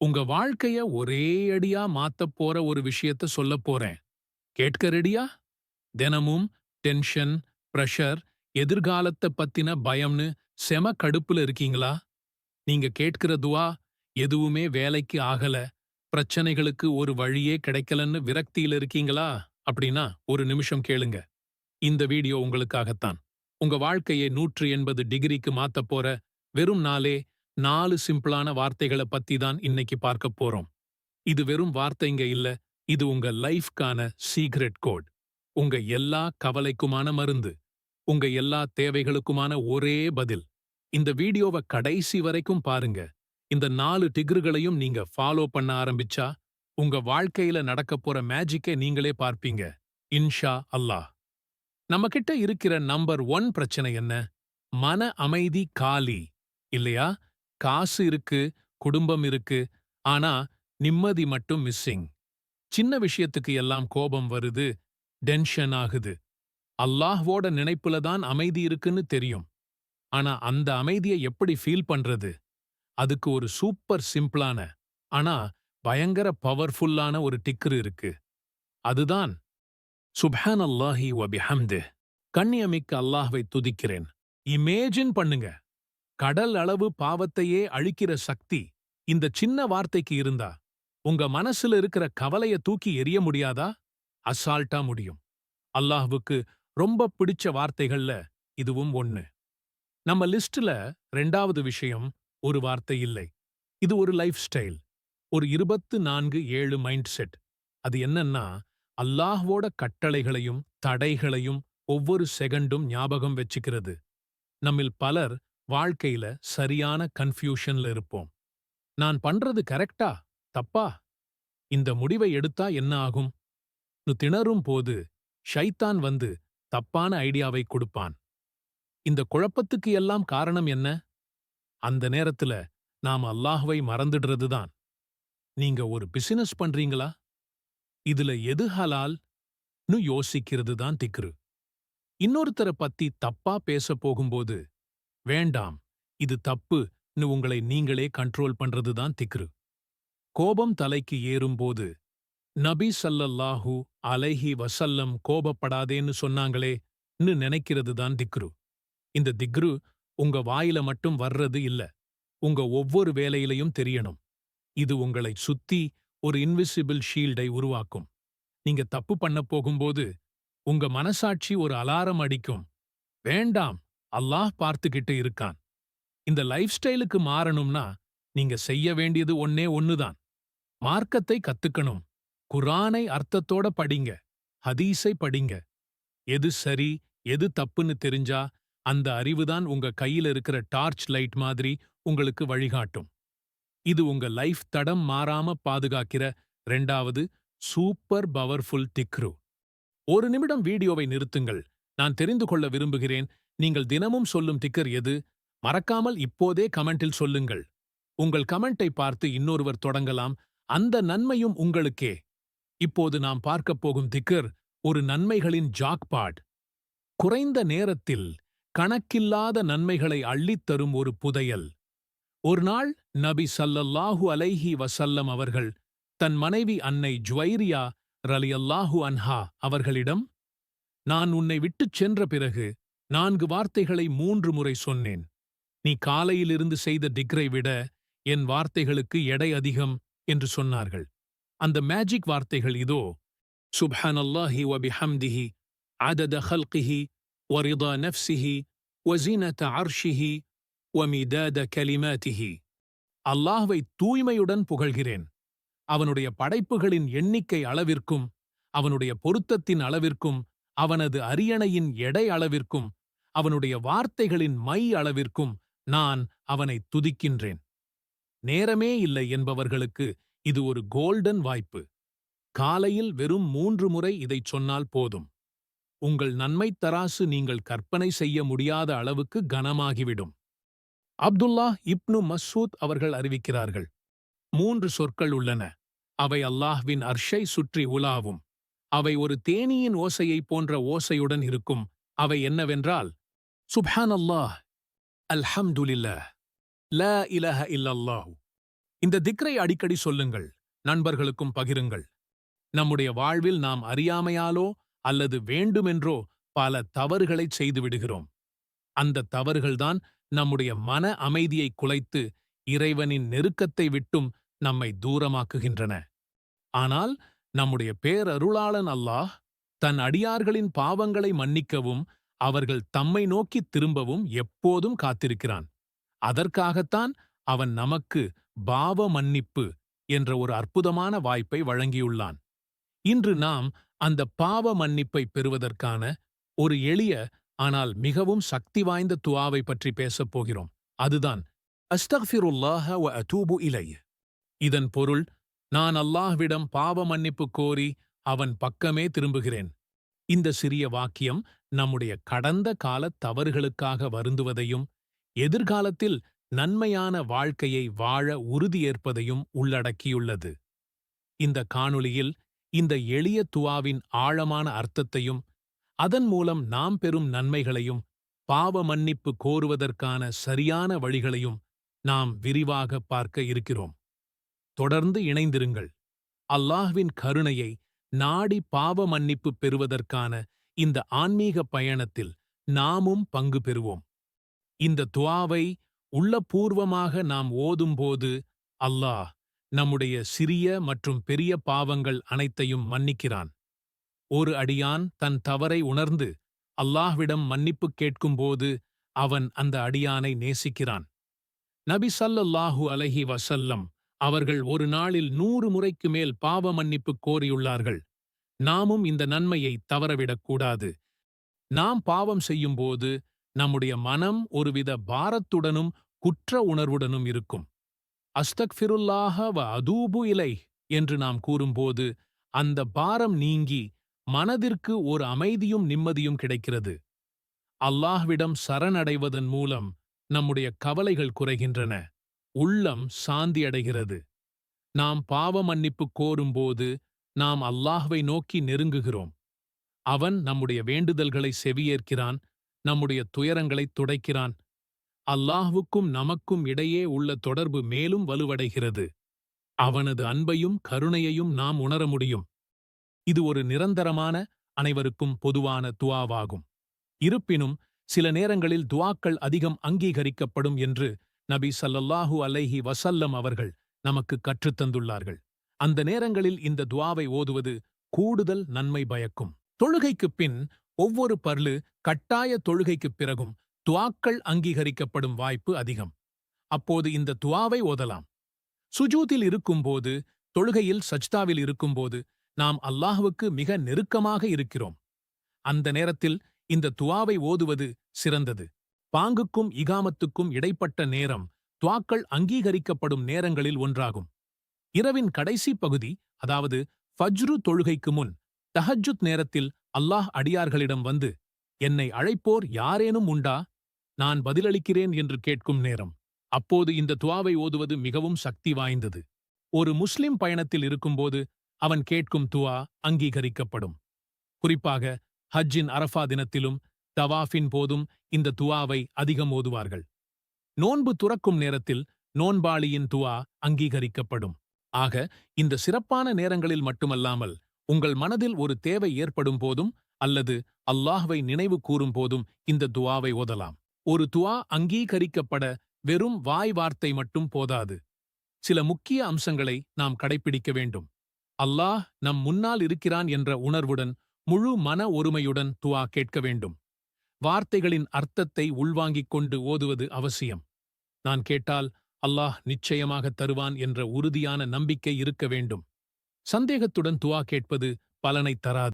உங்க வாழ்க்கைய ஒரே அடியா மாத்தப் போற ஒரு விஷயத்த சொல்லப் போறேன். கேட்க ரெடியா? தினமும் டென்ஷன், பிரஷர், எதிர்காலத்த பத்தின பயம்னு செம கடுப்புல இருக்கீங்களா? நீங்க கேட்கிற துவா எதுவுமே வேலைக்கு ஆகல, பிரச்சனைகளுக்கு ஒரு வழியே கிடைக்கலன்னு விரக்தியில இருக்கீங்களா? அப்படின்னா ஒரு நிமிஷம் கேளுங்க. இந்த வீடியோ உங்களுக்காகத்தான். உங்க வாழ்க்கையை 180 டிகிரிக்கு மாத்தப் போற வெறும் 4 சிம்பிளான வார்த்தைகள பத்தி தான் இன்னைக்கு பார்க்கப் போறோம். இது வெறும் வார்த்தைங்க இல்ல. இது உங்க லைஃப்கான சீக்ரெட் கோட். உங்க எல்லா கவலைக்குமான மருந்து. உங்க எல்லா தேவைகளுக்குமான ஒரே பதில். இந்த வீடியோவ கடைசி வரைக்கும் பாருங்க. இந்த 4 டிக்ருகளையும் நீங்க ஃபாலோ பண்ண ஆரம்பிச்சா, உங்க வாழ்க்கையில நடக்கப் போற மேஜிக்கை நீங்களே பார்ப்பீங்க. இன்ஷா அல்லாஹ். நம்மகிட்ட இருக்கிற நம்பர் 1 பிரச்சனை என்ன? மன அமைதி காலி. இல்லையா? காசு இருக்கு, குடும்பம் இருக்கு, ஆனா நிம்மதி மட்டும் மிஸ்ஸிங். சின்ன விஷயத்துக்கு எல்லாம் கோபம் வருது, டென்ஷன் ஆகுது. அல்லாஹ்வோட நினைப்புல தான் அமைதி இருக்குன்னு தெரியும். ஆனா அந்த அமைதியை எப்படி ஃபீல் பண்றது? அதுக்கு ஒரு சூப்பர் சிம்பிளான, ஆனா பயங்கர பவர்ஃபுல்லான ஒரு டிக்ரு இருக்கு. அதுதான் சுப்ஹானல்லாஹி வ பிஹம்திஹ். கண்ணியமிக்க அல்லாஹ்வை துதிக்கிறேன். இமேஜின் பண்ணுங்க. கடல் அளவு பாவத்தையே அழிக்கிற சக்தி இந்த சின்ன வார்த்தைக்கு இருந்தா, உங்க மனசுல இருக்கிற கவலைய தூக்கி எறிய முடியாதா? அசால்ட்டா முடியும். அல்லாஹ்வுக்கு ரொம்ப பிடிச்ச வார்த்தைகள்ல இதுவும் ஒண்ணு. நம்ம லிஸ்ட்ல 2வது விஷயம் ஒரு வார்த்தை இல்லை. இது ஒரு லைஃப் ஸ்டைல். ஒரு 24/7 மைண்ட் செட். அது என்னன்னா, அல்லாஹ்வோட கட்டளைகளையும் தடைகளையும் ஒவ்வொரு செகண்டும் ஞாபகம் வச்சுக்கிறது. நம்மில் பலர் வாழ்க்கையில சரியான கன்ஃப்யூஷன்ல இருப்போம். நான் பண்றது கரெக்ட்டா? தப்பா? இந்த முடிவை எடுத்தா என்ன ஆகும்? திணறும் போது ஷைத்தான் வந்து தப்பான ஐடியாவை கொடுப்பான். இந்த குழப்பத்துக்கு எல்லாம் காரணம் என்ன? அந்த நேரத்துல நாம் அல்லாஹ்வை மறந்துடுறது தான். நீங்க ஒரு பிசினஸ் பண்றீங்களா? இதுல எது ஹலால்னு யோசிக்கிறது தான் திக்ரு. இன்னொருத்தர பத்தி தப்பா பேச போகும்போது, வேண்டாம், இது தப்புன்னு உங்களை நீங்களே கண்ட்ரோல் பண்றது தான் திக்ரு. கோபம் தலைக்கு ஏறும்போது, நபி ஸல்லல்லாஹு அலைஹி வஸல்லம் கோபப்படாதேன்னு சொன்னாங்களேன்னு நினைக்கிறது தான் திக்ரு. இந்த திக்ரு உங்க வாயில மட்டும் வர்றது இல்ல. உங்க ஒவ்வொரு வேலையிலையும் தெரியணும். இது உங்களை சுத்தி ஒரு இன்விசிபிள் ஷீல்டை உருவாக்கும். நீங்க தப்பு பண்ண போகும்போது, உங்க மனசாட்சி ஒரு அலாரம் அடிக்கும். வேண்டாம், அல்லாஹ் பார்த்துக்கிட்டு இருக்கான். இந்த லைஃப் ஸ்டைலுக்கு மாறணும்னா, நீங்க செய்ய வேண்டியது ஒண்ணே ஒண்ணுதான். மார்க்கத்தை கத்துக்கணும். குர்ஆனை அர்த்தத்தோட படிங்க. ஹதீஸை படிங்க. எது சரி, எது தப்புன்னு தெரிஞ்சா, அந்த அறிவுதான் உங்க கையில இருக்கிற டார்ச் லைட் மாதிரி உங்களுக்கு வழிகாட்டும். இது உங்க லைஃப் தடம் மாறாம பாதுகாக்கிற 2வது சூப்பர் பவர்ஃபுல் திக்ரு. ஒரு நிமிடம் வீடியோவை நிறுத்துங்கள். நான் தெரிந்து கொள்ள விரும்புகிறேன், நீங்கள் தினமும் சொல்லும் திக்கர் எது? மறக்காமல் இப்போதே கமெண்டில் சொல்லுங்கள். உங்கள் கமெண்டை பார்த்து இன்னொருவர் தொடங்கலாம். அந்த நன்மையும் உங்களுக்கே. இப்போது நாம் பார்க்கப் போகும் திக்கர் ஒரு நன்மைகளின் ஜாக்பாட். குறைந்த நேரத்தில் கணக்கில்லாத நன்மைகளை அள்ளித் தரும் ஒரு புதையல். ஒரு நாள் நபி ஸல்லல்லாஹு அலைஹி வஸல்லம் அவர்கள் தன் மனைவி அன்னை ஜுவைரியா ரலியல்லாஹு அன்ஹா அவர்களிடம், நான் உன்னை விட்டுச் சென்ற பிறகு 4 வார்த்தைகளை 3 முறை சொன்னேன். நீ காலையிலிருந்து செய்த திக்ரை விட என் வார்த்தைகளுக்கு எடை அதிகம் என்று சொன்னார்கள். அந்த மேஜிக் வார்த்தைகள் இதோ: சுப்ஹானல்லாஹி வ பிஹம்திஹி அதத ஹல்கிஹி வ ரிதா நஃப்ஸிஹி வ ஸீனத அர்ஷிஹி வ மிதாத கலிமாத்திஹி. அல்லாஹ்வை தூய்மையுடன் புகழ்கிறேன். அவனுடைய படைப்புகளின் எண்ணிக்கை அளவிற்கும், அவனுடைய பொருத்தத்தின் அளவிற்கும், அவனது அரியணையின் எடை அளவிற்கும், அவனுடைய வார்த்தைகளின் மை அளவிற்கும் நான் அவனை துதிக்கின்றேன். நேரமே இல்லை என்பவர்களுக்கு இது ஒரு கோல்டன் வாய்ப்பு. காலையில் வெறும் 3 முறை இதைச் சொன்னால் போதும். உங்கள் நன்மைத் தராசு நீங்கள் கற்பனை செய்ய முடியாத அளவுக்கு கனமாகிவிடும். அப்துல்லாஹ் இப்னு மஸ்ஊத் அவர்கள் அறிவிக்கிறார்கள். 3 சொற்கள் உள்ளன. அவை அல்லாஹ்வின் அர்ஷை சுற்றி உலாவும். அவை ஒரு தேனீயின் ஓசையைப் போன்ற ஓசையுடன் இருக்கும். அவை என்னவென்றால், சுப்ஹானல்லாஹ், அல்ஹம்துலில்லாஹ், லா இலாஹ இல்லல்லாஹு, இந்த திக்ரை அடிக்கடி சொல்லுங்கள், நண்பர்களுக்கும் பகிருங்கள். நம்முடைய வாழ்வில் நாம் அறியாமையாலோ அல்லது வேண்டுமென்றோ பல தவறுகளைச் செய்துவிடுகிறோம். அந்த தவறுகள்தான் நம்முடைய மன அமைதியை குலைத்து இறைவனின் நெருக்கத்தை விட்டும் நம்மை தூரமாக்குகின்றன. ஆனால் நம்முடைய பேரருளாளன் அல்லாஹ் தன் அடியார்களின் பாவங்களை மன்னிக்கவும் அவர்கள் தம்மை நோக்கித் திரும்பவும் எப்போதும் காத்திருக்கிறான். அதற்காகத்தான் அவன் நமக்கு பாவ மன்னிப்பு என்ற ஒரு அற்புதமான வாய்ப்பை வழங்கியுள்ளான். இன்று நாம் அந்த பாவ மன்னிப்பை பெறுவதற்கான ஒரு எளிய ஆனால் மிகவும் சக்தி வாய்ந்த துஆவை பற்றி பேசப் போகிறோம். அதுதான் அஸ்தக்ஃபிருல்லாஹ வ அதூபு இலைஹ். இதன் பொருள், நான் அல்லாஹ்விடம் பாவ மன்னிப்பு கோரி அவன் பக்கமே திரும்புகிறேன். இந்த சிறிய வாக்கியம் நம்முடைய கடந்த கால தவறுகளுக்காக வருந்துவதையும் எதிர்காலத்தில் நன்மையான வாழ்க்கையை வாழ உறுதியேற்பதையும் உள்ளடக்கியுள்ளது. இந்த காணொளியில் இந்த எளிய துஆவின் ஆழமான அர்த்தத்தையும் அதன் மூலம் நாம் பெறும் நன்மைகளையும் பாவ மன்னிப்பு கோருவதற்கான சரியான வழிகளையும் நாம் விரிவாக பார்க்க இருக்கிறோம். தொடர்ந்து இணைந்திருங்கள். அல்லாஹ்வின் கருணையை நாடி பாவ மன்னிப்பு பெறுவதற்கான இந்த ஆன்மீக பயணத்தில் நாமும் பங்கு பெறுவோம். இந்த துஆவை உள்ளபூர்வமாக நாம் ஓதும்போது அல்லாஹ் நம்முடைய சிறிய மற்றும் பெரிய பாவங்கள் அனைத்தையும் மன்னிக்கிறான். ஒரு அடியான் தன் தவறை உணர்ந்து அல்லாஹ்விடம் மன்னிப்பு கேட்கும்போது அவன் அந்த அடியானை நேசிக்கிறான். நபி ஸல்லல்லாஹு அலைஹி வஸல்லம் அவர்கள் ஒரு நாளில் 100 முறைக்கு மேல் பாவ மன்னிப்பு கோரியுள்ளார்கள். நாமும் இந்த நன்மையை தவறவிடக்கூடாது. நாம் பாவம் செய்யும்போது நம்முடைய மனம் ஒருவித பாரத்துடனும் குற்ற உணர்வுடனும் இருக்கும். அஸ்தக்ஃபிருல்லாஹ வ அதூபு இலைஹ் என்று நாம் கூறும்போது அந்த பாரம் நீங்கி மனதிற்கு ஒரு அமைதியும் நிம்மதியும் கிடைக்கிறது. அல்லாஹ்விடம் சரணடைவதன் மூலம் நம்முடைய கவலைகள் குறைகின்றன. உள்ளம் சாந்தியடைகிறது. நாம் பாவ மன்னிப்பு கோரும்போது நாம் அல்லாஹ்வை நோக்கி நெருங்குகிறோம். அவன் நம்முடைய வேண்டுதல்களை செவியேற்கிறான், நம்முடைய துயரங்களைத் துடைக்கிறான். அல்லாஹ்வுக்கும் நமக்கும் இடையே உள்ள தொடர்பு மேலும் வலுவடைகிறது. அவனது அன்பையும் கருணையையும் நாம் உணர முடியும். இது ஒரு நிரந்தரமான, அனைவருக்கும் பொதுவான துஆவாகும். இருப்பினும் சில நேரங்களில் துஆக்கள் அதிகம் அங்கீகரிக்கப்படும் என்று நபி ஸல்லல்லாஹு அலைஹி வஸல்லம் அவர்கள் நமக்கு கற்றுத்தந்துள்ளார்கள். அந்த நேரங்களில் இந்த துஆவை ஓதுவது கூடுதல் நன்மை பயக்கும். தொழுகைக்குப் பின் ஒவ்வொரு பர்லு கட்டாய தொழுகைக்குப் பிறகும் துஆக்கள் அங்கீகரிக்கப்படும் வாய்ப்பு அதிகம். அப்போது இந்த துஆவை ஓதலாம். சுஜூதில் இருக்கும்போது, தொழுகையில் சஜ்தாவில் இருக்கும்போது நாம் அல்லாஹ்வுக்கு மிக நெருக்கமாக இருக்கிறோம். அந்த நேரத்தில் இந்த துஆவை ஓதுவது சிறந்தது. பாங்குக்கும் இகாமத்துக்கும் இடைப்பட்ட நேரம் துஆக்கள் அங்கீகரிக்கப்படும் நேரங்களில் ஒன்றாகும். இரவின் கடைசி பகுதி, அதாவது ஃபஜ்ரு தொழுகைக்கு முன் தஹஜ்ஜுத் நேரத்தில் அல்லாஹ் அடியார்களிடம் வந்து, என்னை அழைப்போர் யாரேனும் உண்டா, நான் பதிலளிக்கிறேன் என்று கேட்கும் நேரம். அப்போது இந்த துஆவை ஓதுவது மிகவும் சக்தி வாய்ந்தது. ஒரு முஸ்லிம் பயணத்தில் இருக்கும்போது அவன் கேட்கும் துஆ அங்கீகரிக்கப்படும். குறிப்பாக ஹஜ்ஜின் அரஃபா தினத்திலும் தவாஃபின் போதும் இந்த துஆவை அதிகம் ஓதுவார்கள். நோன்பு துறக்கும் நேரத்தில் நோன்பாளியின் துஆ அங்கீகரிக்கப்படும். ஆக இந்த சிறப்பான நேரங்களில் மட்டுமல்லாமல் உங்கள் மனதில் ஒரு தேவை ஏற்படும் போதும் அல்லது அல்லாஹ்வை நினைவு கூறும் போதும் இந்த துஆவை ஓதலாம். ஒரு துஆ அங்கீகரிக்கப்பட வெறும் வாய் வார்த்தை மட்டும் போதாது. சில முக்கிய அம்சங்களை நாம் கடைப்பிடிக்க வேண்டும். அல்லாஹ் நம் முன்னால் இருக்கிறான் என்ற உணர்வுடன், முழு மன ஒருமையுடன் துஆ கேட்க வேண்டும். வார்த்தைகளின் அர்த்தத்தை உள்வாங்கிக் கொண்டு ஓதுவது அவசியம். நான் கேட்டால் அல்லாஹ் நிச்சயமாக தருவான் என்ற உறுதியான நம்பிக்கை இருக்க வேண்டும். சந்தேகத்துடன் துஆ கேட்பது பலனைத் தராது.